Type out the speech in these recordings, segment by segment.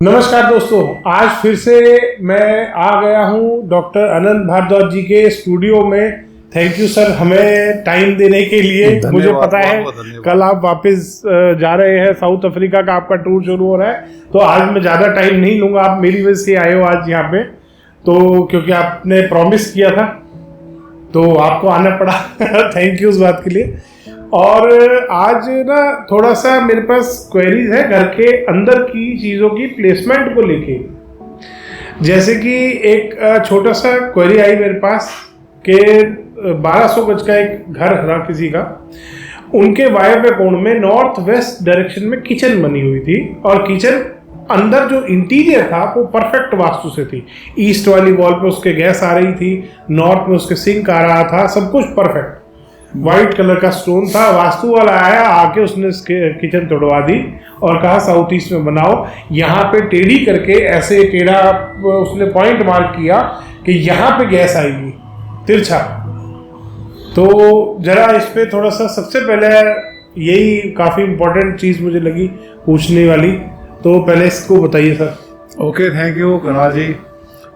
नमस्कार दोस्तों, आज फिर से मैं आ गया हूं डॉक्टर अनंत भारद्वाज जी के स्टूडियो में। थैंक यू सर, हमें टाइम देने के लिए। मुझे पता है कल आप वापस जा रहे हैं, साउथ अफ्रीका का आपका टूर शुरू हो रहा है, तो आज मैं ज़्यादा टाइम नहीं लूँगा। आप मेरी वजह से आए हो आज यहाँ पे, तो क्योंकि आपने प्रॉमिस किया था तो आपको आना पड़ा। थैंक यू उस बात के लिए। और आज ना थोड़ा सा मेरे पास क्वेरीज है घर के अंदर की चीज़ों की प्लेसमेंट को लेके। जैसे कि एक छोटा सा क्वेरी आई मेरे पास कि 1200 गज का एक घर था किसी का, उनके वायव्य कोण में नॉर्थ वेस्ट डायरेक्शन में किचन बनी हुई थी, और किचन अंदर जो इंटीरियर था वो परफेक्ट वास्तु से थी। ईस्ट वाली वॉल पे उसके गैस आ रही थी, नॉर्थ में उसके सिंक आ रहा था, सब कुछ परफेक्ट। वाइट कलर का स्टोन था। वास्तु वाला आया, आके उसने किचन तोड़वा दी और कहा साउथ ईस्ट में बनाओ। यहाँ पे टेढ़ी करके ऐसे टेढ़ा उसने पॉइंट मार्क किया कि यहाँ पे गैस आएगी तिरछा। तो जरा इस पे थोड़ा सा, सबसे पहले यही काफ़ी इम्पोर्टेंट चीज़ मुझे लगी पूछने वाली, तो पहले इसको बताइए sir. Okay, thank you Kunal ji,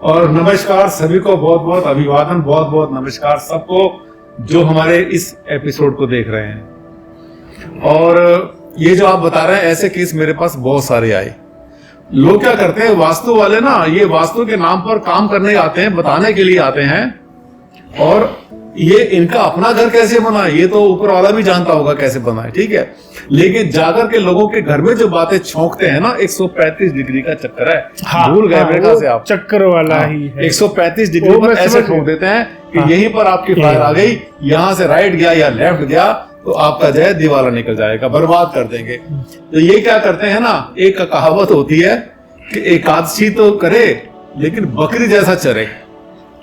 और नमस्कार सभी को, बहुत बहुत अभिवादन, बहुत बहुत नमस्कार सबको जो हमारे इस एपिसोड को देख रहे हैं। और ये जो आप बता रहे हैं, ऐसे केस मेरे पास बहुत सारे आए। लोग क्या करते हैं, वास्तु वाले ना, ये वास्तु के नाम पर काम करने आते हैं, बताने के लिए आते हैं, और ये इनका अपना घर कैसे बना है ये तो ऊपर वाला भी जानता होगा कैसे बना है, ठीक है। लेकिन जाकर के लोगों के घर में जो बातें छौंकते हैं ना, 135 डिग्री का चक्कर है। हाँ, भूल गए मेरे ख्याल से आप, चक्कर वाला ही है। 135 डिग्री पर ऐसे ठोक देते हैं कि यहीं पर आपकी फायर आ गई, यहां से राइट गया या लेफ्ट गया तो आपका जो है दिवाला निकल जाएगा, बर्बाद कर देंगे। तो ये क्या करते हैं ना, एक कहावत होती है कि एकादशी तो करे लेकिन बकरी जैसा चरे।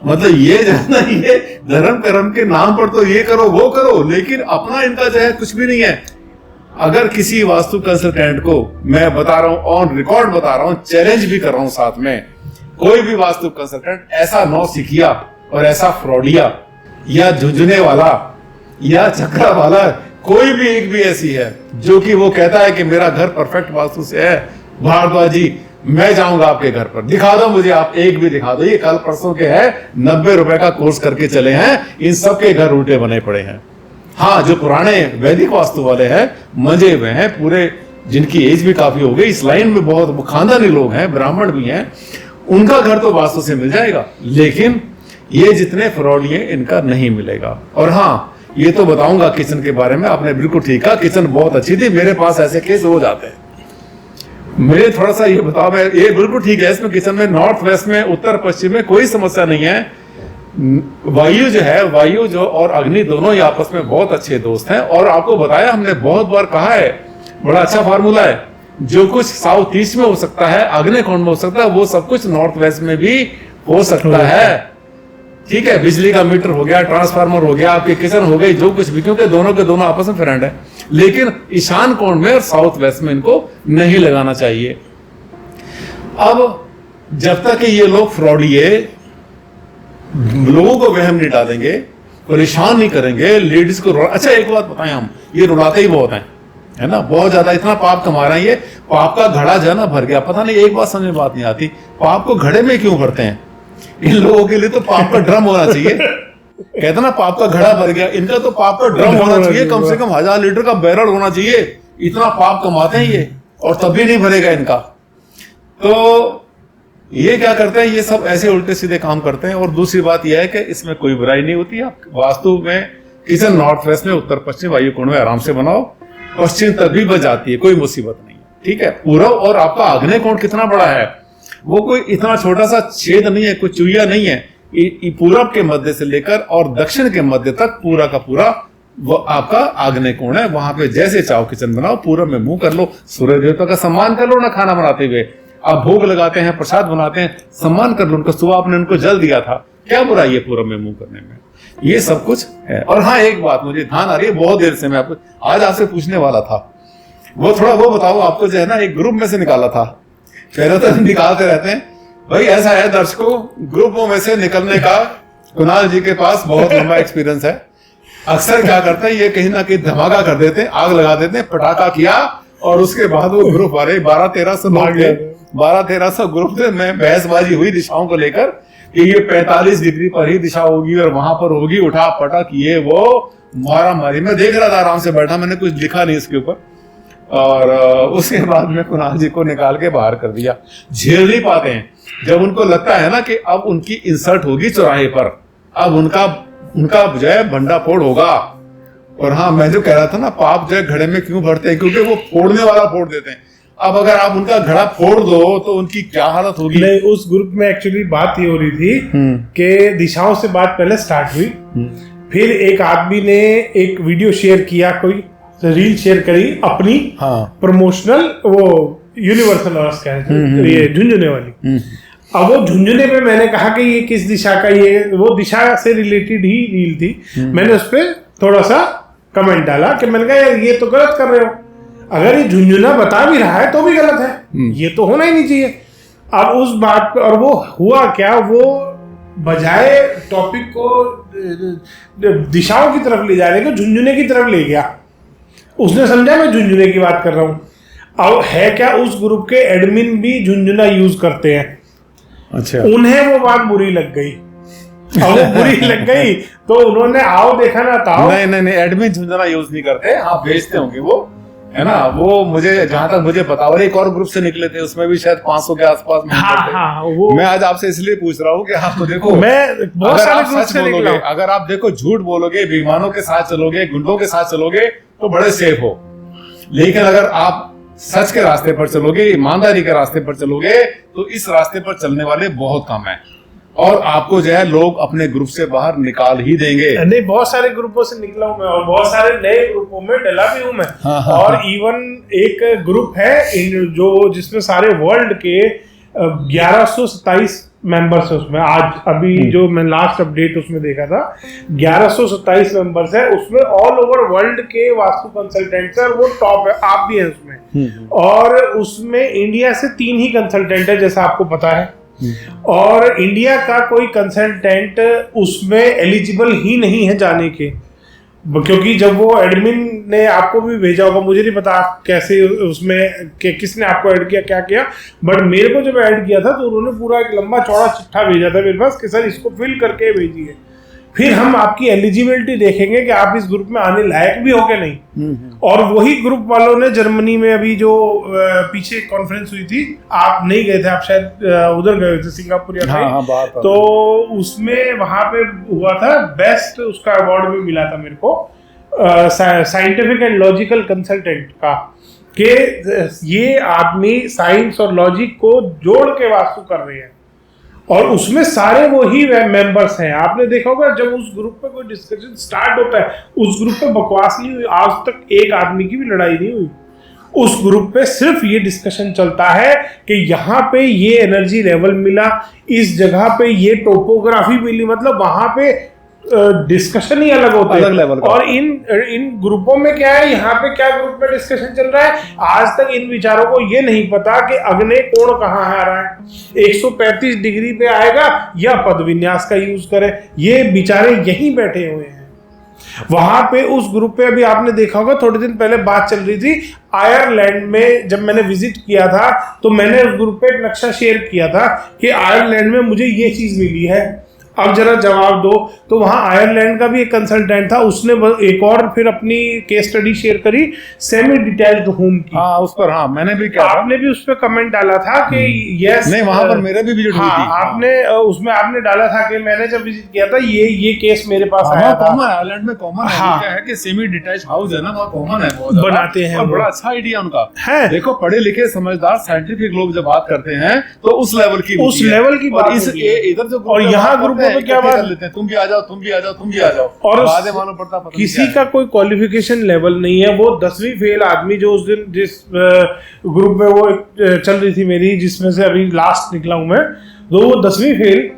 मतलब ये जो है ना, ये धर्म कर्म के नाम पर तो ये करो वो करो, लेकिन अपना इनका जो है कुछ भी नहीं है। अगर किसी वास्तु कंसल्टेंट को मैं बता रहा हूं, ऑन रिकॉर्ड बता रहा हूं, चैलेंज भी कर रहा हूं साथ में, कोई भी वास्तु कंसल्टेंट ऐसा नौसिखिया और ऐसा फ्रॉडिया या झुंझुने वाला या चक्रा वाला, कोई भी एक भी ऐसी है जो कि वो कहता है कि मेरा घर परफेक्ट वास्तु से है, भारद्वाज जी मैं जाऊंगा आपके घर पर, दिखा दो मुझे, आप एक भी दिखा दो। ये कल परसों के है, 90 रुपए का कोर्स करके चले हैं, इन सबके घर उल्टे बने पड़े हैं। हाँ, जो पुराने वैदिक वास्तु वाले हैं, मंजे हुए हैं पूरे, जिनकी एज भी काफी हो गई, इस लाइन में बहुत खानदानी लोग हैं, ब्राह्मण भी हैं, उनका घर तो वास्तु से मिल जाएगा। लेकिन ये जितने फ्रॉडी हैं, इनका नहीं मिलेगा। और हाँ, ये तो बताऊंगा किचन के बारे में, आपने बिल्कुल ठीक कहा, किचन बहुत अच्छी थी, मेरे पास ऐसे केस हो जाते हैं। मेरे थोड़ा सा ये बताओ, मैं ये बिल्कुल ठीक है, इसमें किचन में नॉर्थ वेस्ट में, उत्तर पश्चिम में कोई समस्या नहीं है। वायु जो है, वायु जो और अग्नि दोनों ही आपस में बहुत अच्छे दोस्त हैं। और आपको बताया हमने, बहुत बार कहा है, बड़ा अच्छा फार्मूला है, जो कुछ साउथ ईस्ट में हो सकता है, आग्नेय कोण में हो सकता है, वो सब कुछ नॉर्थ वेस्ट में भी हो सकता है, ठीक है। बिजली का मीटर हो गया, ट्रांसफार्मर हो गया, आपकी किचन हो गई, जो कुछ भी, क्योंकि दोनों के दोनों आपस में फ्रेंड है। लेकिन ईशान कोण में और साउथ वेस्ट में इनको नहीं लगाना चाहिए। अब जब तक ये लोग फ्रॉडिये लोगों को वहम नहीं डालेंगे, परेशान नहीं करेंगे, लेडीज को अच्छा एक बात बताएं, हम ये रुलाते ही बहुत हैं, है ना, बहुत ज्यादा, इतना पाप कमा रहे हैं, ये पाप का घड़ा जो है ना भर गया। पता नहीं, एक बात समझ में बात नहीं आती, पाप को घड़े में क्यों भरते हैं? इन लोगों के लिए तो पाप का ड्रम होना चाहिए। कहते ना, पाप का घड़ा भर गया, इनका तो पाप का ड्रम होना चाहिए, कम से कम 1000 लीटर का बैरल होना चाहिए। इतना पाप कमाते हैं ये, और तब भी नहीं भरेगा इनका। तो ये क्या करते हैं, ये सब ऐसे उल्टे सीधे काम करते हैं। और दूसरी बात यह है कि इसमें कोई बुराई नहीं होती। आप वास्तु में किचन नॉर्थ वेस्ट में, उत्तर पश्चिम वायु कोण में आराम से बनाओ, पश्चिम तक भी बच जाती है, कोई मुसीबत नहीं है, ठीक है। पूर्व और आपका आग्नेय कोण कितना बड़ा है, वो कोई इतना छोटा सा छेद नहीं है, कोई चुईया नहीं है। पूरब के मध्य से लेकर और दक्षिण के मध्य तक पूरा का पूरा वो आपका आग्नेय कोण है। वहां पे जैसे चाहो किचन बनाओ, पूरब में मुंह कर लो, सूर्य देवता का सम्मान कर लो ना, खाना बनाते हुए आप भोग लगाते हैं, प्रसाद बनाते हैं, सम्मान कर लो उनका। सुबह आपने उनको जल दिया था, क्या बुराई है पूरब में मुंह करने में? ये सब कुछ है। और हाँ, एक बात मुझे ध्यान आ रही है, बहुत देर से मैं आपको आज आपसे पूछने वाला था, वो थोड़ा वो बताओ। आपको जो है ना, एक ग्रुप में से निकाला था, पहले तो निकालते रहते हैं भाई, ऐसा है दर्शकों, ग्रुपों में से निकलने का कुणाल जी के पास बहुत लंबा एक्सपीरियंस है। अक्सर क्या करते हैं, ये कहीं ना कहीं धमाका कर देते हैं, आग लगा देते हैं, पटाखा किया, और उसके बाद वो ग्रुप वाले 12-13 से भाग गए, 1200-1300 ग्रुप थे, मैं बहसबाजी हुई दिशाओं को लेकर कि ये 45 डिग्री पर ही दिशा होगी और वहां पर होगी, उठा पटक ये वो मारा मारी। मैं देख रहा था आराम से बैठा, मैंने कुछ लिखा नहीं इसके ऊपर। और उसके बाद में कुणाल जी को निकाल के बाहर कर दिया। झेल नहीं पाते हैं जब उनको लगता है ना कि अब उनकी इंसल्ट होगी चौराहे पर, अब उनका जो है भंडाफोड़ होगा। और हाँ, मैं जो कह रहा था ना, पाप जो है घड़े में क्यों भरते हैं, क्योंकि वो फोड़ने वाला फोड़ देते हैं। अब अगर आप उनका घड़ा फोड़ दो तो उनकी क्या हालत होगी। नहीं, उस ग्रुप में एक्चुअली बात ये हो रही थी कि दिशाओं से बात पहले स्टार्ट हुई, फिर एक आदमी ने एक वीडियो शेयर किया, कोई रील शेयर करी अपनी प्रमोशनल, वो यूनिवर्सल अर्थ ये झुंझुने वाली। अब वो झुंझुने पे मैंने कहा कि ये किस दिशा का, ये वो दिशा से रिलेटेड ही रील थी। मैंने उस पर थोड़ा सा कमेंट डाला कि मैंने कहा यार ये तो गलत कर रहे हो, अगर ये झुंझुना बता भी रहा है तो भी गलत है, ये तो होना ही नहीं चाहिए। अब उस बात पे, और वो हुआ क्या, वो बजाय टॉपिक को दिशाओं की तरफ ले जाने को झुंझुने की तरफ ले गया। उसने समझा मैं झुंझुने की बात कर रहा हूं। अब है क्या, उस ग्रुप के एडमिन भी झुंझुना यूज करते हैं। अच्छा, उन्हें वो बात बुरी लग गई। अब वो बुरी लग गई तो उन्होंने आओ देखा ना ताओ। नहीं, एडमिन झुंझुना यूज नहीं करते, हाँ भेजते होंगे वो, है ना। वो मुझे जहां तक मुझे पता, और एक और ग्रुप से निकले थे, उसमें भी शायद 500 के आसपास में। वो मैं आज आपसे इसलिए पूछ रहा हूँ कि आप देखो, मैं बहुत सारे ग्रुप से निकला हूं। अगर आप देखो झूठ बोलोगे, बेईमानों के साथ चलोगे, गुंडों के साथ चलोगे तो बड़े सेफ हो। लेकिन अगर आप सच के रास्ते पर चलोगे, ईमानदारी के रास्ते पर चलोगे, तो इस रास्ते पर चलने वाले बहुत कम है, और आपको जो है लोग अपने ग्रुप से बाहर निकाल ही देंगे। नहीं, बहुत सारे ग्रुपों से निकला हूं मैं, और बहुत सारे नए ग्रुपों में डला भी हूं मैं। और इवन एक ग्रुप है जो जिसमें सारे वर्ल्ड के 1127 मेंबर्स है उसमें। आज अभी जो मैं लास्ट अपडेट उसमें देखा था, 1127 मेंबर्स है उसमें, ऑल ओवर वर्ल्ड के वास्तु कंसल्टेंट्स है, वो टॉप है, आप भी हैं उसमें। और उसमें इंडिया से 3 ही कंसल्टेंट है, जैसा आपको पता है। और इंडिया का कोई कंसल्टेंट उसमें एलिजिबल ही नहीं है जाने के, क्योंकि जब वो एडमिन ने आपको भी भेजा होगा, मुझे नहीं पता कैसे उसमें किसने आपको ऐड किया, क्या किया, बट मेरे को जब ऐड किया था तो उन्होंने पूरा एक लंबा चौड़ा चिट्ठा भेजा था मेरे पास कि सर इसको फिल करके भेजिए, फिर हम आपकी एलिजिबिलिटी देखेंगे कि आप इस ग्रुप में आने लायक भी हो क्या नहीं। और वही ग्रुप वालों ने जर्मनी में अभी जो पीछे कॉन्फ्रेंस हुई थी, आप नहीं गए थे, आप शायद उधर गए थे, सिंगापुर या कहीं, तो उसमें वहां पे हुआ था बेस्ट, उसका अवार्ड भी मिला था मेरे को साइंटिफिक एंड लॉजिकल कंसल्टेंट का, कि ये आदमी साइंस और लॉजिक को जोड़ के वास्तु कर रहे हैं। और उसमें सारे वो ही मेंबर्स हैं। आपने देखा होगा जब उस ग्रुप पे कोई डिस्कशन स्टार्ट होता है, उस ग्रुप पे बकवास नहीं हुई, आज तक एक आदमी की भी लड़ाई नहीं हुई। उस ग्रुप पे सिर्फ ये डिस्कशन चलता है कि यहाँ पे ये एनर्जी लेवल मिला, इस जगह पे ये टोपोग्राफी मिली, मतलब वहां पे डिस्कशन ही अलग होता है। लेवल का। और इन ग्रुपों में क्या है, यहाँ पे क्या ग्रुप में डिस्कशन चल रहा है, आज तक इन विचारों को ये नहीं पता कि अग्नि कोण कहाँ आ रहा है, 135 डिग्री पे आएगा या पद विन्यास का यूज करे, ये बेचारे यहीं बैठे हुए हैं। वहां पे उस ग्रुप पे अभी आपने देखा होगा, थोड़े दिन पहले बात चल रही थी आयरलैंड में, जब मैंने विजिट किया था तो मैंने उस ग्रुप पे एक नक्शा शेयर किया था कि आयरलैंड में मुझे ये चीज मिली है, अब जरा जवाब दो। तो वहां आयरलैंड का भी एक कंसल्टेंट था, उसने एक और फिर अपनी केस स्टडी शेयर करी सेमी डिटैच्ड होम की। हाँ, उस पर हाँ मैंने भी किया, आपने भी उस पर कमेंट डाला था कि यस, नहीं वहां पर मेरे भी विजिट हुई थी। आपने उसमें आपने डाला था कि मैंने जब विजिट किया था ये केस मेरे पास आया था। कॉमन आयरलैंड में कॉमन है कि सेमी डिटैच्ड हाउस है ना, वो कॉमन है, बनाते हैं, बड़ा अच्छा आइडिया उनका है। देखो पढ़े लिखे समझदार साइंटिफिक लोग जब बात करते हैं तो उस लेवल की बात, इधर जो और यहाँ ग्रुप में क्या बात लेते हैं, तुम भी आ जाओ, तुम भी आ जाओ, तुम भी आ जाओ, और मालूम पड़ता किसी का कोई क्वालिफिकेशन लेवल नहीं है। वो 10वीं फेल आदमी जो उस दिन जिस ग्रुप में वो चल रही थी मेरी, जिसमें से अभी लास्ट निकला हूं मैं, तो वो 10वीं फेल,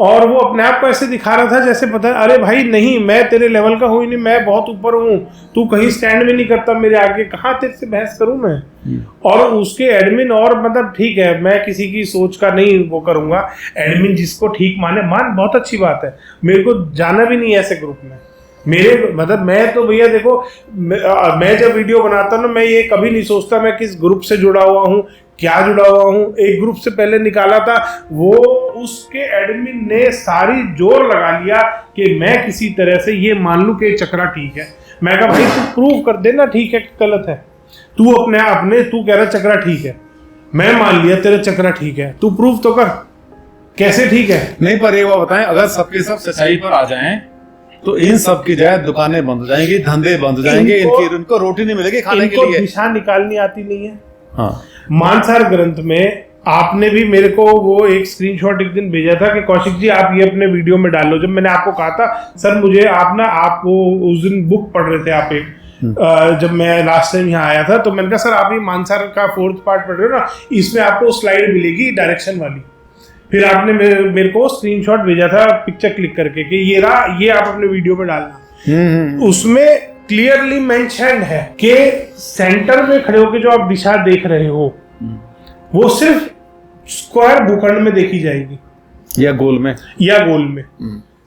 और वो अपने आप को ऐसे दिखा रहा था जैसे पता है, अरे भाई नहीं, मैं तेरे लेवल का हूं ही नहीं, मैं बहुत ऊपर हूं, तू कहीं स्टैंड भी नहीं करता मेरे आगे, कहाँ तेरे से बहस करूं मैं। और उसके एडमिन, और मतलब ठीक है, मैं किसी की सोच का नहीं वो करूंगा, एडमिन जिसको ठीक माने मान, बहुत अच्छी बात है, मेरे को जाना भी नहीं है ऐसे ग्रुप में, मेरे मतलब मैं तो भैया देखो, मैं जब वीडियो बनाता हूँ ना, मैं ये कभी नहीं सोचता मैं किस ग्रुप से जुड़ा हुआ हूँ, क्या जुड़ा हुआ हूँ। एक ग्रुप से पहले निकाला था, वो उसके एडमिन ने सारी जोर लगा लिया कि मैं किसी तरह से ये मान लूं कि चक्रा ठीक है। मैं कहा भाई तू प्रूव कर देना ठीक है गलत है, तू अपने तू कह रहा चक्रा ठीक है, मैं मान लिया तेरा चक्रा ठीक है, तू प्रूव तो कर कैसे ठीक है। नहीं, पर एक बात बताएं, अगर सबके सब सच्चाई पर आ जाएं तो इन सब की जाए दुकानें बंद हो जाएंगी, धंधे बंद हो जाएंगे, इनको रोटी नहीं मिलेगी खाने के लिए। दिशा निकालनी आती नहीं है। हाँ, मानसार ग्रंथ में आपने भी मेरे को वो एक स्क्रीनशॉट एक दिन भेजा था कि कौशिक जी आप ये अपने वीडियो में डाल लो। जब मैंने आपको कहा था सर मुझे आप वो उस दिन बुक पढ़ रहे थे आप एक, जब मैं लास्ट टाइम यहाँ आया था तो मैंने कहा सर आप ये मानसार का 4th पार्ट पढ़ रहे हो ना, इसमें आपको स्लाइड मिलेगी डायरेक्शन वाली। फिर आपने मेरे को स्क्रीनशॉट भेजा था पिक्चर क्लिक करके कि ये रहा, ये आप अपने वीडियो में डालना। उसमें क्लियरली मेंशन है कि सेंटर में खड़े होकर जो आप दिशा देख रहे हो वो सिर्फ स्क्वायर भूखंड में देखी जाएगी या गोल में,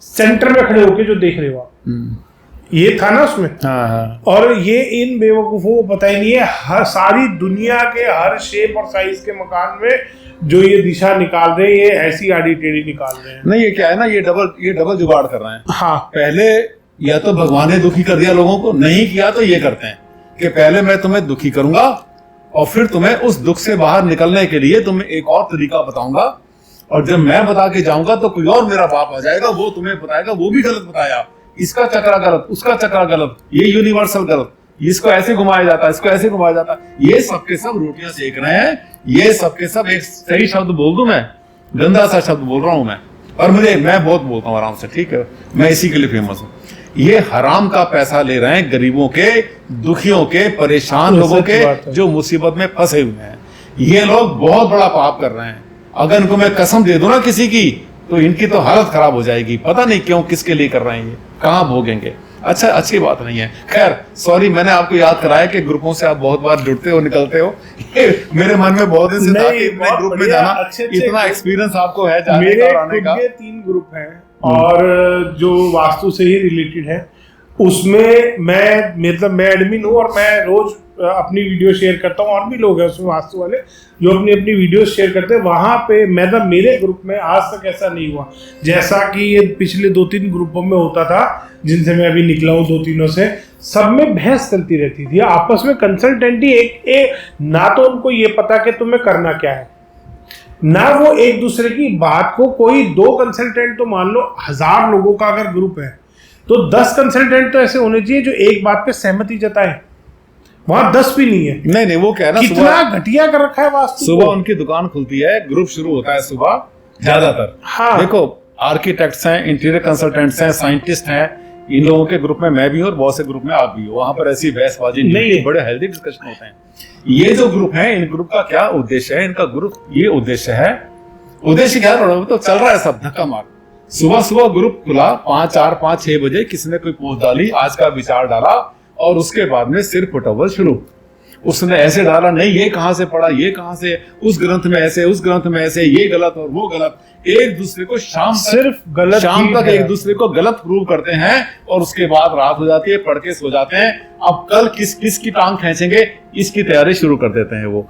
सेंटर में खड़े होकर जो देख रहे हो आप, ये था ना उसमें। हाँ। और ये इन बेवकूफों को पता ही नहीं है, हर सारी दुनिया के हर शेप और साइज के मकान में जो ये दिशा निकाल रहे हैं, ये ऐसी आड़ी टेढ़ी निकाल रहे हैं। नहीं, ये क्या है ना, ये डबल जुगाड़ कर रहे हैं। हाँ, पहले या तो भगवान ने दुखी कर दिया लोगों को, नहीं किया तो ये करते हैं कि पहले मैं तुम्हें दुखी करूंगा और फिर तुम्हें उस दुख से बाहर निकलने के लिए तुम्हें एक और तरीका बताऊंगा, और जब मैं बता के जाऊंगा तो कोई और मेरा बाप आ जाएगा, वो तुम्हें बताएगा वो भी गलत बताया, इसका चक्रा गलत, उसका चक्रा गलत, ये यूनिवर्सल गलत, इसको ऐसे घुमाया जाता है, इसको ऐसे घुमाया जाता है। ये सबके सब रोटियां सेक रहे हैं, ये सबके सब एक सही शब्द बोल दूं मैं, गंदा सा शब्द बोल रहा हूं मैं, और मैं बहुत बोलता हूं आराम से, ठीक है, मैं इसी के लिए फेमस हूं। ये हराम का पैसा ले रहे हैं गरीबों के, दुखियों के, परेशान लोगों के, जो मुसीबत में फंसे हुए हैं। ये लोग बहुत बड़ा पाप कर रहे हैं। अगर इनको मैं कसम दे दूं ना किसी की, तो इनकी तो हालत खराब हो जाएगी। पता नहीं क्यों, किसके लिए कर रहे हैं, ये कहां भोगेंगे। अच्छा, अच्छी बात नहीं है। खैर, सॉरी, मैंने आपको याद कराया कि ग्रुपों से आप बहुत बार जुड़ते हो, निकलते हो। मेरे मन में बहुत दिन से था कि इतने ग्रुप में जाना, इतना एक्सपीरियंस आपको है जाने का और आने का। 3 ग्रुप हैं और जो वास्तु से ही रिलेटेड है, उसमें मैं एडमिन हूँ और मैं रोज अपनी वीडियो शेयर करता हूँ, और भी लोग हैं उसमें वास्तु वाले जो अपनी वीडियो शेयर करते हैं। वहां पे मेरे ग्रुप में आज तक ऐसा नहीं हुआ जैसा कि ये पिछले 2-3 ग्रुपों में होता था, जिनसे मैं अभी निकला हूँ 2-3 से। सब में बहस चलती रहती थी आपस में, कंसल्टेंटी एक ना तो उनको ये पता कि तुम्हें करना क्या है, ना वो एक दूसरे की बात को, कोई 2 कंसल्टेंट तो मान लो 1000 लोगों का अगर ग्रुप है तो 10 कंसल्टेंट तो ऐसे होने चाहिए जो एक बात पे सहमति जताए। वहां 10 भी नहीं है। नहीं, वो क्या है ना, कितना घटिया कर रखा है वास्तु। सुबह उनकी दुकान खुलती है, ग्रुप शुरू होता है सुबह ज्यादातर। हाँ, देखो, आर्किटेक्ट्स हैं, इंटीरियर कंसल्टेंट्स हैं, साइंटिस्ट हैं, इन लोगों के ग्रुप में मैं भी हूँ और बहुत से ग्रुप में आप भी हो। वहां पर ऐसी बहसबाजी नहीं, बड़े हेल्दी डिस्कशन होते हैं। ये जो ग्रुप है, इन ग्रुप का क्या उद्देश्य है? इनका ग्रुप ये उद्देश्य है, उद्देश्य क्या तो चल रहा है सब धक्का मार। सुबह सुबह ग्रुप खुला 5, 4, 5, 6 बजे, किसी ने कोई पोस्ट डाली, आज का विचार डाला, और उसके बाद में सिर फुटबल शुरू। उसने ऐसे डाला, नहीं ये कहां से पढ़ा, ये कहां से, उस ग्रंथ में ऐसे, उस ग्रंथ में ऐसे, ये गलत और वो गलत। एक दूसरे को शाम तक एक दूसरे को गलत प्रूव करते हैं, और उसके बाद रात हो जाती है, पढ़ के सो जाते हैं। अब कल किसकी टांग खींचेंगे, इसकी तैयारी शुरू कर देते हैं वो।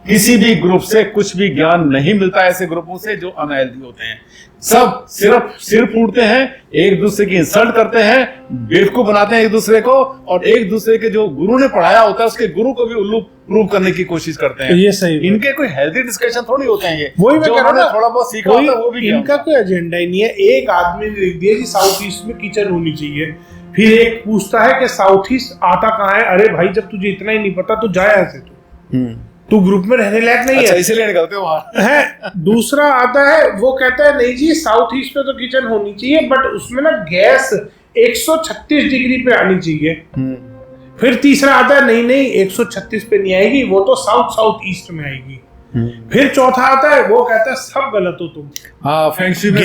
किसी भी ग्रुप से कुछ भी ज्ञान नहीं मिलता ऐसे ग्रुपों से जो अनहेल्दी होते हैं। सब सिर्फ सिर फूटते हैं, एक दूसरे की इंसल्ट करते हैं, बेवकूफ बनाते हैं एक दूसरे को, और एक दूसरे के जो गुरु ने पढ़ाया होता है उसके गुरु को भी उल्लू प्रूव करने की कोशिश करते हैं। ये सही, इनके कोई हेल्दी डिस्कशन थोड़ी होते हैं। ये वही मैं कह रहा हूं, थोड़ा बहुत सीखा होता है वो भी इनका कोई एजेंडा ही नहीं है। एक आदमी ने लिख दिया कि साउथ ईस्ट में किचन होनी चाहिए, फिर एक पूछता है कि साउथ ईस्ट आता कहाँ है। अरे भाई, जब तुझे इतना ही नहीं पता तो जाए ऐसे तू ग्रुप में रहने लायक नहीं है, इसीलिए निकलते हो वहां है। दूसरा आता है, वो कहता है नहीं जी साउथ ईस्ट में तो किचन होनी चाहिए, बट उसमें ना गैस 136 डिग्री पे आनी चाहिए। फिर तीसरा आता है, नहीं 136 पे नहीं आएगी, वो तो साउथ ईस्ट में आएगी। फिर चौथा आता है, वो कहता है सब गलत हो तुम। हाँ, फेंगशुई में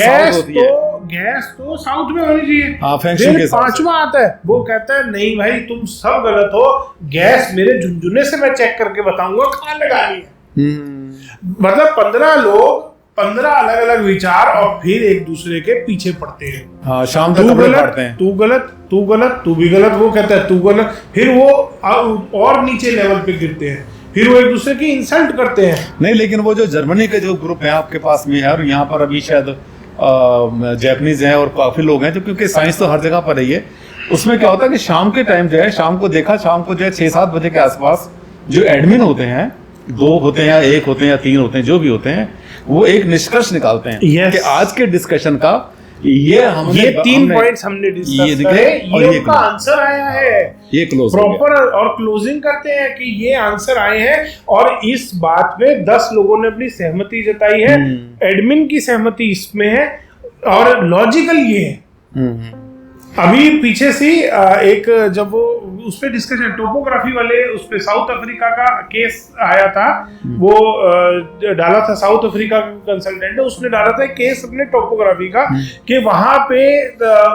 गैस तो साउथ में होनी चाहिए। हाँ, फेंगशुई के साथ। पांचवा आता है, वो कहता है नहीं भाई तुम सब गलत हो, गैस मेरे झुनझुने से मैं चेक करके बताऊंगा कहाँ लगानी है। मतलब 15 लोग 15 अलग अलग विचार और फिर एक दूसरे के पीछे पड़ते हैं। हाँ, शाम तक तू कपड़े गलत, फाड़ते हैं। तू गलत, तू गलत, तू भी गलत, वो कहता है तू गलत, फिर वो और नीचे लेवल पे गिरते हैं, फिर वो एक दूसरे की इंसल्ट करते हैं। नहीं, लेकिन वो जो जर्मनी के जो ग्रुप है आपके पास में है, और यहाँ पर अभी शायद जैपनीज हैं और काफी लोग हैं, जो क्योंकि साइंस तो हर जगह पर ही है, उसमें क्या होता है कि शाम के टाइम जो है, शाम को जो है 6-7 बजे के आसपास जो एडमिन होते हैं, 2 होते हैं या 1 होते हैं या 3 होते हैं, जो भी होते हैं, वो एक निष्कर्ष निकालते हैं कि आज के डिस्कशन का ये 3 पॉइंट्स हमने डिस्कस करे, ये उनका आंसर आया है, ये क्लोज प्रॉपर, और क्लोजिंग करते हैं कि ये आंसर आए हैं, और इस बात पे 10 लोगों ने अपनी सहमति जताई है, एडमिन की सहमति इसमें है, और लॉजिकल ये है। अभी पीछे से एक जब वो उस पे डिस्कशन टोपोग्राफी वाले, उस पे साउथ अफ्रीका का केस आया था, वो डाला था, साउथ अफ्रीका का कंसल्टेंट है, उसने डाला था केस अपने टोपोग्राफी का कि वहां पे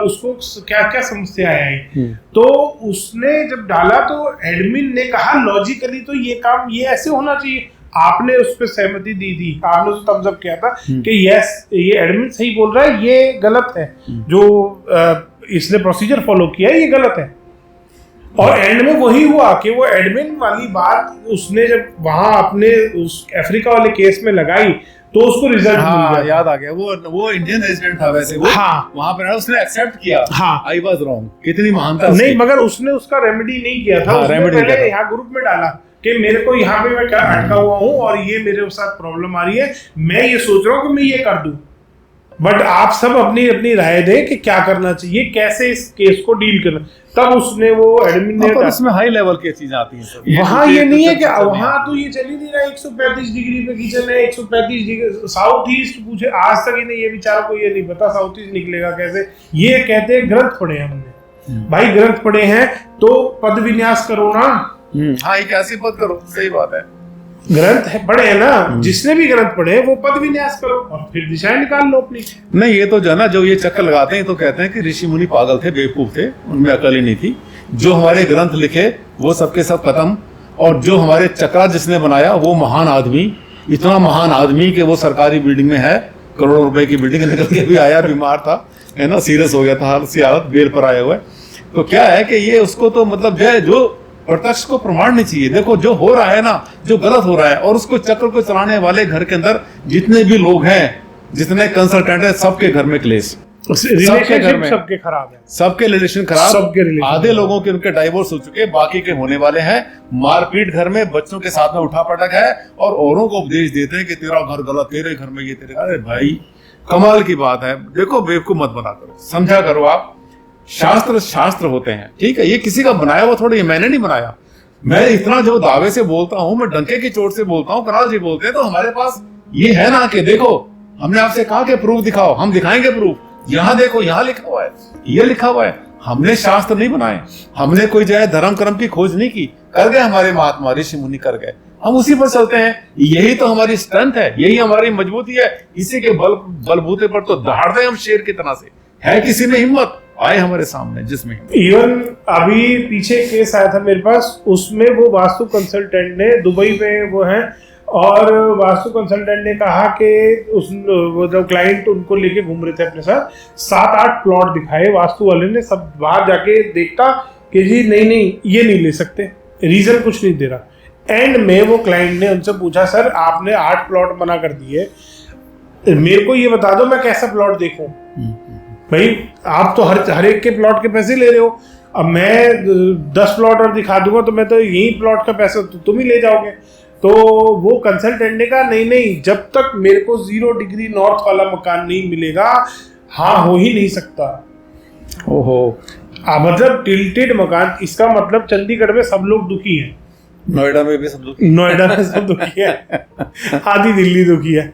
उसको क्या क्या समस्या आई। तो उसने जब डाला तो एडमिन ने कहा लॉजिकली तो ये काम ये ऐसे होना चाहिए, आपने उस पर सहमति दी थी, आपने तो थम्स अप किया था कि यस ये एडमिन सही बोल रहा है, ये गलत है, जो इसने प्रोसीजर फॉलो किया है ये गलत है। और एंड में वही हुआ कि वो एडमिन वाली बात उसने जब वहां अपने उस अफ्रीका वाले केस में लगाई तो उसको रिजल्ट मिल गया। याद आ गया, वो इंडियन रेजिडेंट था वैसे, वो वहां पर उसने एक्सेप्ट किया, आई वाज रॉन्ग, कितनी महानता नहीं, मगर उसने उसका रेमेडी नहीं किया था, उसने पहले यहाँ ग्रुप में डाला कि मेरे को यहाँ पे मैं क्या अटका हुआ हूँ और ये मेरे साथ प्रॉब्लम आ रही है, मैं ये सोच रहा हूँ कि मैं ये कर दूं, बट आप सब अपनी अपनी राय दें कि क्या करना चाहिए, कैसे इस केस को डील करना। तब उसने वो एडमिन ने, उसमें हाई लेवल की चीजें आती हैं सब, वहां ये नहीं है कि वहां तो ये चल ही नहीं रहा, 135 डिग्री पे किचन है, 135 डिग्री साउथ ईस्ट पूछे, आज तक इन्हें ये बेचारों को ये नहीं पता साउथ ईस्ट निकलेगा कैसे। ये कहते हैं ग्रंथ पढ़े हमने, भाई ग्रंथ पढ़े हैं तो पद विन्यास करो ना। हाँ, एक ऐसी पद करो, सही बात है, ग्रंथ है पढ़े है ना, जिसने भी ग्रंथ पढ़े वो पद विन्यास करो और फिर दिशाएं निकाल लो अपनी। नहीं, ये तो जो है ना, जो ये चक्कर लगाते हैं तो कहते हैं कि ऋषि मुनि पागल थे, बेवकूफ थे, उनमें अकल ही नहीं थी, जो हमारे ग्रंथ लिखे वो सबके सब खत्म, और जो हमारे चक्रा जिसने बनाया वो महान आदमी, इतना महान आदमी कि वो सरकारी बिल्डिंग में है, करोड़ों रुपए की बिल्डिंग निकल के भी आया, बीमार था, है ना, सीरियस हो गया था, हालत बेल पर आया हुआ है। तो क्या है कि ये उसको तो मतलब जो प्रत्यक्ष को प्रमाण नहीं चाहिए। देखो जो हो रहा है ना, जो गलत हो रहा है, और उसको चक्र को चलाने वाले घर के अंदर जितने भी लोग हैं, जितने कंसल्टेंट हैं, सबके घर में क्लेश, सबके घर में सबके खराब है, सबके रिलेशन खराब, सबके रिलेशन, आधे लोगों के उनके डाइवोर्स हो चुके, बाकी के होने वाले हैं, मारपीट घर में, बच्चों के साथ में उठा पटक है, और औरों को उपदेश देते हैं कि तेरा घर गलत, तेरे घर में ये, तेरे घर। अरे भाई कमाल की बात है। देखो बेवकूफ मत बना करो, समझा करो आप, शास्त्र होते हैं, ठीक है, ये किसी का बनाया हुआ थोड़ी, मैंने नहीं बनाया। मैं इतना जो दावे से बोलता हूँ, मैं डंके की चोट से बोलता हूँ, कनाल जी बोलते हैं, तो हमारे पास ये है ना कि देखो, हमने आपसे कहा कि प्रूफ दिखाओ, हम दिखाएंगे प्रूफ, यहाँ देखो, यहाँ लिखा हुआ है, ये लिखा हुआ है। हमने शास्त्र नहीं बनाए, हमने कोई जो है धर्म कर्म की खोज नहीं की, कर गए हमारे महात्मा ऋषि मुनि कर गए, हम उसी पर चलते हैं। यही तो हमारी स्ट्रेंथ है, यही हमारी मजबूती है, इसी के बलबूते पर तो दहाड़ते हम शेर की तरह से। है किसी में हिम्मत, आए हमारे सामने, जिसमें इवन अभी पीछे केस आया था मेरे पास, उसमें वो वास्तु कंसल्टेंट ने, दुबई में वो है, और वास्तु कंसल्टेंट ने कहा कि वो जो क्लाइंट उनको लेके घूम रहे थे अपने साथ, 7-8 प्लॉट दिखाए, वास्तु वाले ने सब बाहर जाके देखा कि जी नहीं ये नहीं ले सकते, रीजन कुछ नहीं दे रहा। एंड में वो क्लाइंट ने उनसे पूछा, सर आपने 8 प्लॉट मना कर दिए, मेरे को ये बता दो मैं कैसा प्लॉट देखूं। भाई आप तो हर एक के प्लॉट के पैसे ले रहे हो, अब मैं 10 प्लॉट और दिखा दूंगा तो मैं तो यही प्लॉट का पैसा तो तुम ही ले जाओगे। तो वो कंसल्टेंट ने कहा नहीं, जब तक मेरे को 0 डिग्री नॉर्थ वाला मकान नहीं मिलेगा, हाँ हो ही नहीं सकता। ओहो, मतलब टिल्टेड मकान, इसका मतलब चंडीगढ़ में सब लोग दुखी हैं, नोएडा में भी सब दुखी, नोएडा में सब दुखी है, आधी दिल्ली दुखी है।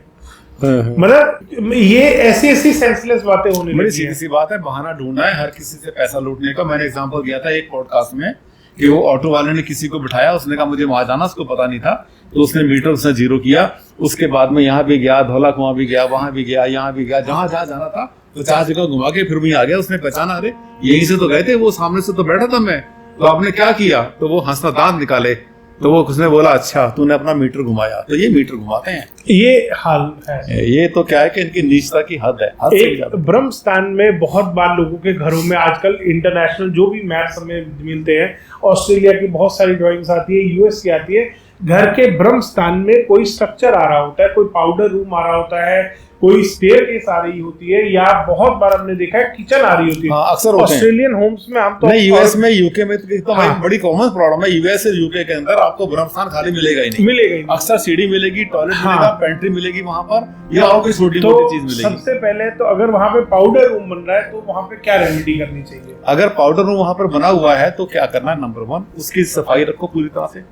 मतलब ये ऐसी सेंसलेस बातें होने लगी। बड़ी सीधी सी बात है, बहाना ढूंढना है हर किसी से पैसा लूटने का। मैंने एग्जांपल दिया था एक पॉडकास्ट में कि वो ऑटो वाले ने किसी को बिठाया, उसने कहा मुझे वहां जाना, उसको पता नहीं था, तो उसने मीटर उसने 0 किया, उसके बाद में यहाँ भी गया, धौला कुआं भी गया, वहां भी गया, यहाँ भी गया, जहां जाना था तो 4 जगह घुमा के फिर भी आ गया। उसने पहचाना, अरे यही से तो गए थे, वो सामने से तो बैठा था मैं, तो आपने क्या किया? तो वो हंसता दांत निकाले, तो वो उसने बोला अच्छा तूने अपना मीटर घुमाया, तो ये मीटर घुमाते हैं, ये हाल है। ये तो क्या है कि इनकी नीचता की हद है, हद से भी ज्यादा। ब्रह्म स्थान में बहुत बार लोगों के घरों में आजकल इंटरनेशनल जो भी मैप्स हमें मिलते हैं, ऑस्ट्रेलिया की बहुत सारी ड्राइंग्स आती है, यूएस की आती है, घर के ब्रह्म स्थान में कोई स्ट्रक्चर आ रहा होता है, कोई पाउडर रूम आ रहा होता है, कोई स्टेयरकेस आ रही होती है, या बहुत बार हमने देखा है किचन आ रही होती है। अक्सर ऑस्ट्रेलियन होम्स में हम तो नहीं, यूएस में यूके में तो भाई बड़ी कॉमन प्रॉब्लम है। यूएस और यूके के अंदर आपको ब्रह्म स्थान खाली मिलेगा ही नहीं। अक्सर सीढ़ी मिलेगी, टॉयलेट मिलेगा, पेंट्री मिलेगी वहां पर, या और कोई छोटी मोटी चीज मिलेगी। सबसे पहले तो अगर वहां पे पाउडर रूम बन रहा है तो वहां पे क्या रेमेडी करनी चाहिए? अगर पाउडर रूम वहां पर बना हुआ है तो क्या करना है, नंबर 1 उसकी सफाई रखो पूरी तरह से।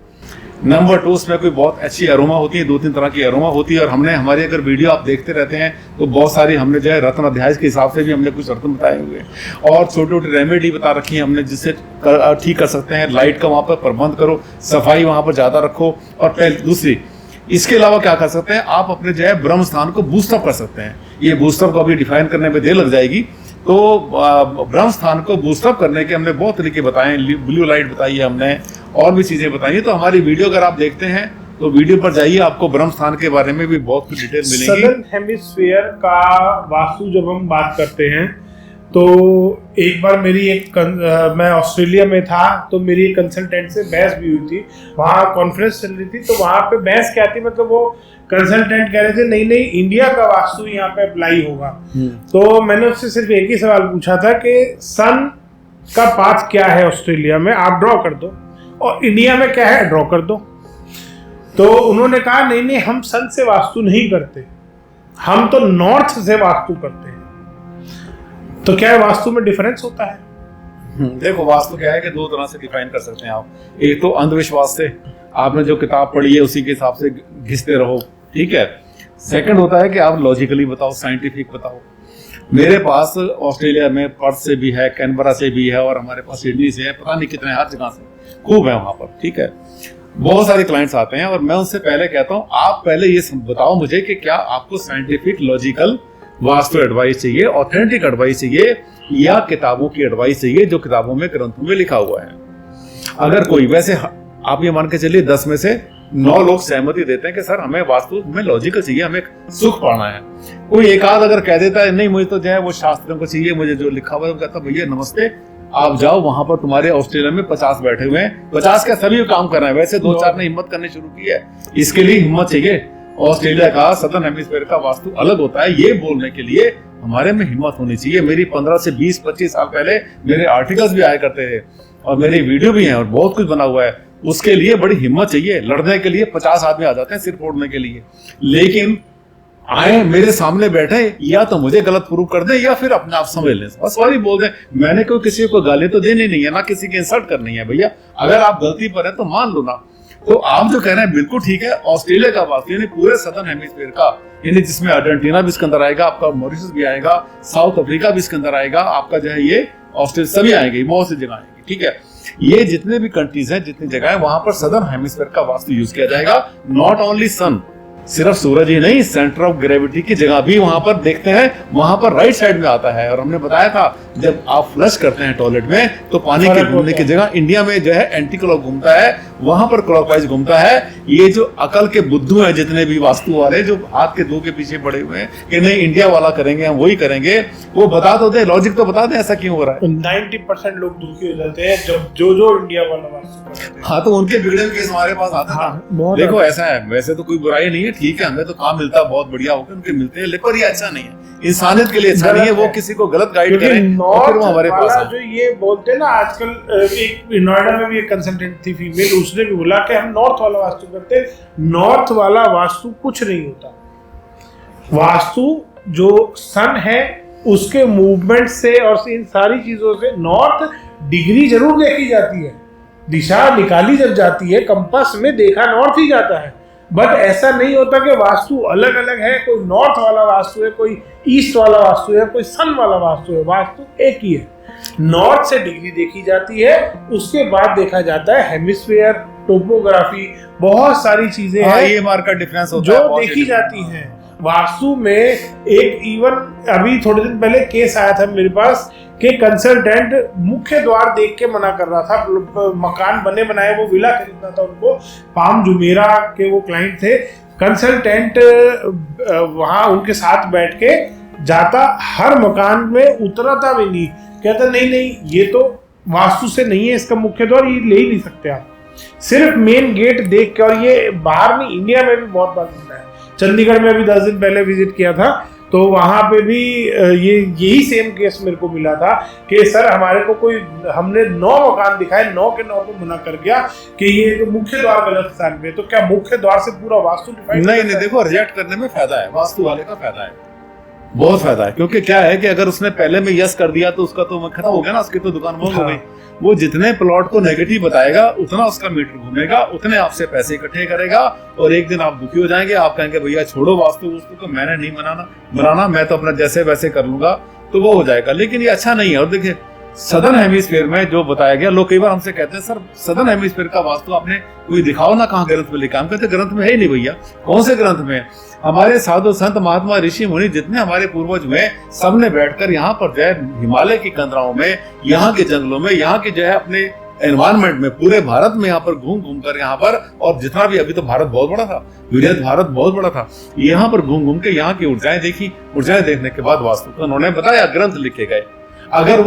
नंबर 2 उसमें कोई बहुत अच्छी अरोमा होती है, 2-3 तरह की अरोमा होती है, और हमने हमारी अगर वीडियो आप देखते रहते हैं तो बहुत सारी हमने जो है रत्न अध्याय के हिसाब से भी हमने कुछ रत्न बताए हुए हैं, और छोटे छोटे रेमेडी बता रखी है हमने जिससे ठीक कर सकते हैं। लाइट का वहां पर प्रबंध करो, सफाई वहां पर ज्यादा रखो। और दूसरी इसके अलावा क्या कर सकते हैं, आप अपने जो है ब्रह्म स्थान को बूस्टअप कर सकते हैं। ये बूस्टअप को अभी डिफाइन करने में देर लग जाएगी, तो ब्रह्म स्थान को बूस्टअप करने के हमने बहुत तरीके बताए, ब्लू लाइट बताई है हमने, और भी चीजें बताई है। तो हमारी वीडियो अगर आप देखते हैं तो वीडियो पर जाइए, आपको ब्रह्म स्थान के बारे में भी बहुत कुछ डिटेल मिलेगी। सदर्न हेमिस्फीयर का वास्तु जब हम बात करते हैं तो एक बार मैं ऑस्ट्रेलिया में था, तो मेरी एक कंसल्टेंट से बहस भी हुई थी, वहाँ कॉन्फ्रेंस चल रही थी, तो वहाँ पे बहस क्या थी, मतलब वो कंसल्टेंट कह रहे थे नहीं इंडिया का वास्तु यहाँ पे अप्लाई होगा। तो मैंने उससे सिर्फ एक ही सवाल पूछा था कि सन का पाथ क्या है ऑस्ट्रेलिया में, आप ड्रॉ कर दो, और इंडिया में क्या है ड्रॉ कर दो। तो उन्होंने कहा नहीं हम सन से वास्तु नहीं करते, हम तो नॉर्थ से वास्तु करते हैं। तो क्या वास्तु में डिफरेंस होता है? देखो वास्तु क्या है कि 2 तरह से डिफाइन कर सकते हैं आप। एक तो अंधविश्वास से, आपने जो किताब पढ़ी है उसी के हिसाब से घिसते रहो, ठीक है। सेकंड होता है कि आप लॉजिकली बताओ, साइंटिफिक बताओ। मेरे पास ऑस्ट्रेलिया में पर्थ से भी है, कैनबरा से भी है, और हमारे पास सिडनी से है, पता नहीं कितने हर जगह से खूब है वहां पर, ठीक है। बहुत सारे क्लाइंट्स आते हैं और मैं उनसे पहले कहता हूं आप पहले ये बताओ मुझे कि क्या आपको साइंटिफिक लॉजिकल वास्तु एडवाइस चाहिए, ऑथेंटिक एडवाइस चाहिए, या किताबों की एडवाइस चाहिए जो किताबों में ग्रंथों में लिखा हुआ है। अगर कोई, वैसे आप ये मान के चलिए 10 में से 9 लोग सहमति देते हैं कि सर हमें वास्तु में लॉजिकल चाहिए, हमें सुख पाना है। कोई एक आध अगर कह देता है नहीं मुझे तो जो है वो शास्त्रों को चाहिए, मुझे जो लिखा हुआ है, कहता भैया नमस्ते, आप जाओ वहां पर तुम्हारे ऑस्ट्रेलिया में 50 बैठे हुए हैं, 50 का सभी काम कर रहे हैं। वैसे 2-4 ने हिम्मत करनी शुरू की है, इसके लिए हिम्मत चाहिए। ऑस्ट्रेलिया का सदर्न हेमिस्फीयर का वास्तु अलग होता है, ये बोलने के लिए हमारे में हिम्मत होनी चाहिए। मेरी 15 से 20-25 साल पहले मेरे आर्टिकल्स भी आया करते थे और मेरी वीडियो भी है और बहुत कुछ बना हुआ है। उसके लिए बड़ी हिम्मत चाहिए, लड़ने के लिए 50 आदमी आ जाते हैं सिर फोड़ने के लिए, लेकिन आए मेरे सामने बैठे, या तो मुझे गलत प्रूव कर दे या फिर अपने आप समझ लें, बस वही बोल दें। मैंने कोई किसी को गाली तो देनी नहीं है, ना किसी की इंसल्ट करनी है। भैया अगर आप गलती पर हैं तो मान लो ना। तो आप जो कह रहे हैं बिल्कुल ठीक है। ऑस्ट्रेलिया का वास्तु यानी पूरे सदर्न हेमिस्फीयर का, यानी जिसमें अर्जेंटीना भी इसके अंदर आएगा, आपका मॉरिशस भी आएगा, साउथ अफ्रीका भी इसके अंदर आएगा, आपका जो है ये ऑस्ट्रेलिया सभी आएंगे, बहुत सी जगह आएंगी, ठीक है। ये जितने भी कंट्रीज हैं, जितनी जगह है, वहां पर सदर्न हेमिस्फीयर का वास्तु यूज किया जाएगा। नॉट ओनली सन, सिर्फ सूरज ही नहीं, सेंटर ऑफ ग्रेविटी की जगह भी वहां पर देखते हैं, वहां पर राइट साइड में आता है। और हमने बताया था जब आप फ्लश करते हैं टॉयलेट में तो पानी के घूमने की जगह इंडिया में जो है एंटी क्लॉक घूमता है, वहां पर क्लॉकवाइज घूमता है। ये जो अकल के बुद्धू हैं जितने भी वास्तु वाले, जो हाथ के 2 के पीछे पड़े हुए हैं कि नहीं इंडिया वाला करेंगे, हम वही करेंगे, वो बता दो दे, लॉजिक तो बता दें ऐसा क्यों हो रहा है। 90% लोग दुखी हो जाते हैं जब जो इंडिया वाला वास्तु करते हैं। हाँ, तो उनके बिगड़े केस हमारे पास आते हैं। देखो ऐसा है, वैसे तो कोई बुराई नहीं है, ठीक है, हमें तो काम मिलता है बहुत बढ़िया होकर, उनके मिलते हैं, लेकिन ये अच्छा नहीं है, इंसानियत के लिए अच्छा नहीं है। वो किसी को गलत गाइड करें और फिर वो हमारे पास जो ये बोलते हैं ना आजकल, एक नोएडा में भी एक कंसल्टेंट थी फीमेल, उसने भी बोला कि हम नॉर्थ वाला वास्तु करते हैं। नॉर्थ वाला वास्तु कुछ नहीं होता। वास्तु जो सन है उसके मूवमेंट से और इन सारी चीजों से नॉर्थ डिग्री जरूर देखी जाती है, दिशा निकाली जब जाती है, कंपास में देखा नॉर्थ ही जाता है। बट ऐसा नहीं होता कि वास्तु अलग अलग है, कोई नॉर्थ वाला वास्तु है, कोई ईस्ट वाला वास्तु है, कोई सन वाला वास्तु है। वास्तु एक ही है। नॉर्थ से डिग्री देखी जाती है, उसके बाद देखा जाता है हेमिस्फीयर, टोपोग्राफी, बहुत सारी चीजें हैं ये मार्केट डिफरेंस होता जो है, देखी जाती हैं। वास्तु में एक इवन अभी थोड़े दिन पहले केस आया था मेरे पास कि कंसल्टेंट मुख्य द्वार देख के मना कर रहा था। मकान बने बनाए, वो विला खरीदना था उनको, पाम जुमेरा के वो क्लाइंट थे। कंसल्टेंट वहां उनके साथ बैठ के जाता, हर मकान में उतरता भी नहीं, कहता नहीं ये तो वास्तु से नहीं है, इसका मुख्य द्वार ये ले ही नहीं सकते आप, सिर्फ मेन गेट देख के। और ये बाहर नहीं, इंडिया में भी बहुत बार होता है। चंडीगढ़ में अभी 10 दिन पहले विजिट किया था, तो वहां पे भी यही सेम केस मेरे को मिला था कि सर हमारे को हमने 9 मकान दिखाए, 9 के 9 को मना कर गया कि ये तो मुख्य द्वार गलत स्थान पे। तो क्या मुख्य द्वार से पूरा वास्तु डिफाइन? नहीं, देखो रिजेक्ट करने में फायदा है, वास्तु वाले का फायदा है, बहुत फायदा है। क्योंकि क्या है कि अगर उसने पहले में यस कर दिया तो उसका तो खत्म हो गया ना, उसकी तो दुकान बंद हो गई। वो जितने प्लॉट को नेगेटिव बताएगा उतना उसका मीटर घूमेगा, उतने आपसे पैसे इकट्ठे करेगा, और एक दिन आप दुखी हो जाएंगे। आप कहेंगे भैया छोड़ो वास्तु को, मैंने नहीं बनाना, मैं तो अपना जैसे वैसे कर लूंगा, तो वो हो जाएगा। लेकिन ये अच्छा नहीं है। और देखिए सदर्न हेमिस्फीयर में जो बताया गया, लोग कई बार हमसे कहते हैं सर सदर्न हेमिस्फीयर का वास्तु आपने कोई दिखाओ ना, कहाँ ग्रंथ में लिखा। हम कहते ग्रंथ में है ही नहीं भैया। कौन से ग्रंथ में? हमारे साधु संत महात्मा ऋषि मुनि जितने हमारे पूर्वज हुए, सबने बैठकर यहाँ पर जो है हिमालय की कंदराओं में, यहाँ के जंगलों में, यहाँ के जो है अपने एनवायरमेंट में, पूरे भारत में यहाँ पर घूम कर यहाँ पर, और जितना भी, अभी तो भारत बहुत बड़ा था, विविध भारत बहुत बड़ा था, यहाँ पर घूम के यहाँ की ऊर्जाएं देखी। ऊर्जाएं देखने के बाद वास्तु को उन्होंने बताया, ग्रंथ लिखे गए। अगर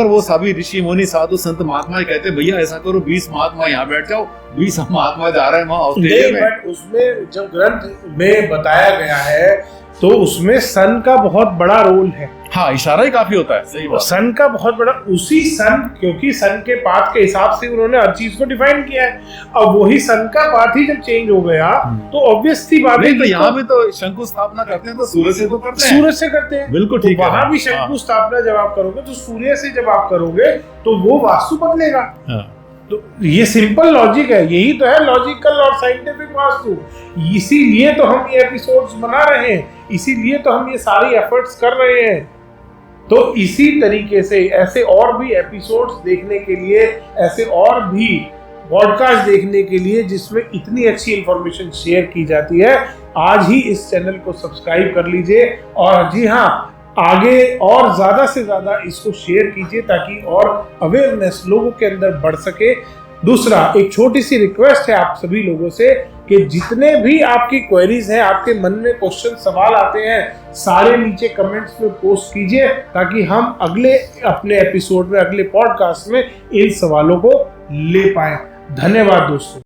वो सभी ऋषि मुनि साधु संत महात्मा कहते भैया ऐसा करो, 20 महात्मा यहाँ बैठ जाओ, 20 महात्मा जा रहे हैं वहां ऑस्ट्रेलिया में। बट उसमें जब ग्रंथ में बताया गया है तो उसमें सन का बहुत बड़ा रोल है। हाँ, इशारा ही काफी होता है, सही बात। सन का बहुत बड़ा, उसी सन, क्योंकि सन के पाथ के हिसाब से उन्होंने हर चीज को डिफाइन किया है। अब वही सन का पाथ ही जब चेंज हो गया तो ऑब्वियस थी बात है। तो यहाँ भी तो शंकु स्थापना करते हैं तो सूरज से तो करते हैं, सूरज से करते हैं, बिल्कुल ठीक है। वहां भी शंकु स्थापना जब आप करोगे तो सूर्य से जब आप करोगे तो वो वास्तु बदलेगा। तो ये सिंपल लॉजिक है, यही तो है लॉजिकल और साइंटिफिक वास्तु। इसीलिए तो हम ये एपिसोड्स बना रहे हैं, इसीलिए तो हम ये सारी एफर्ट्स कर रहे हैं। तो इसी तरीके से ऐसे और भी एपिसोड्स देखने के लिए, ऐसे और भी पॉडकास्ट देखने के लिए जिसमें इतनी अच्छी इंफॉर्मेशन शेयर की जाती है, आज ही इस चैनल को सब्सक्राइब कर लीजिए। और जी हाँ, आगे और ज्यादा से ज्यादा इसको शेयर कीजिए ताकि और अवेयरनेस लोगों के अंदर बढ़ सके। दूसरा, एक छोटी सी रिक्वेस्ट है आप सभी लोगों से कि जितने भी आपकी क्वेरीज हैं, आपके मन में क्वेश्चन सवाल आते हैं, सारे नीचे कमेंट्स में पोस्ट कीजिए ताकि हम अगले अपने एपिसोड में, अगले पॉडकास्ट में इन सवालों को ले पाए। धन्यवाद दोस्तों।